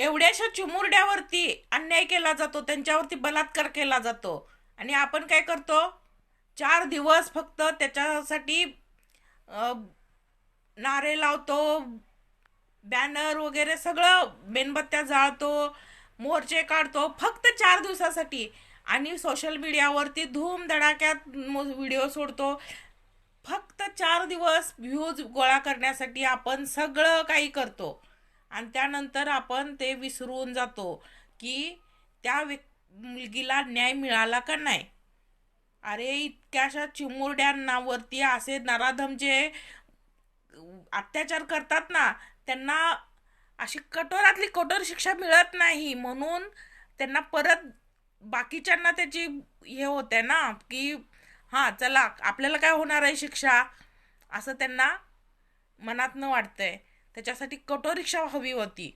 एवढ्याशा चिमुरड्यावरती अन्याय केला जातो, त्यांच्यावरती बलात्कार केला जातो, आणि आपण काय करतो? 4 दिवस फक्त त्याच्यासाठी अ, नारे लावतो, बॅनर वगैरे सगळं, मेणबत्त्या जाळतो, मोर्चे काढतो फक्त 4 दिवसासाठी. आणि सोशल मीडियावरती धूम धडाक्यात व्हिडिओ सोडतो. फक्त 4 दिवस व्ह्यूज गोळा करण्यासाठी आपण सगळं काही करतो. आणि त्यानंतर आपण ते विसरून जातो की त्या मुलगीला न्याय मिळाला का नाही. अरे, इतक्याशा चिमुरड्यांवरती असे नराधम जे अत्याचार करतात ना, त्यांना अशी कठोरातली कठोर शिक्षा मिळत नाही, म्हणून त्यांना परत बाकीच्यांना त्याची हे होते ना, की हा चला आपल्याला काय होणार आहे शिक्षा, असं त्यांना मनातनं वाटतंय. त्याच्यासाठी कठोर शिक्षा हवी होती.